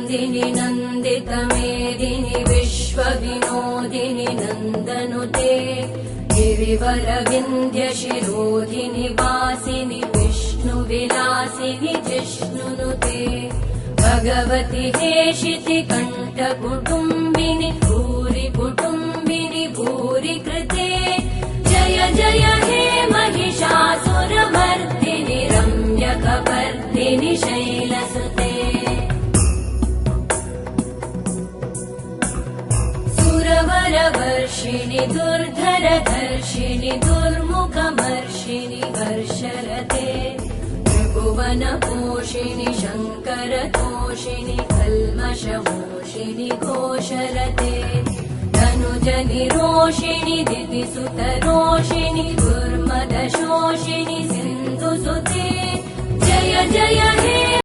नन्दिनि नन्दितमेदिनि विश्वविनोदिनि नन्दनुते गिरिवरविन्ध्यशिरोधिनि वासिनि विष्णुविलासिनि जिष्णुनुते भगवति हेशिति कण्ठकुटुम्बिनि भूरि कुटुम्बिनि भूरि कृते जय जय हे महिषासुरमर्दिनि रम्यकपर्दिनि शैलसुते सुरवरवर्षिणि दुर्धरधर्षिणि दुर्मुखमर्षिणि हर्षरते त्रिभुवनपोषिणि शङ्करतोषिणि कल्मषमोषिणि घोषरते धनुजनिरोषिणि दितिसुतरोषिणि दुर्मदशोषिणि सिन्धुसुते जय जय हे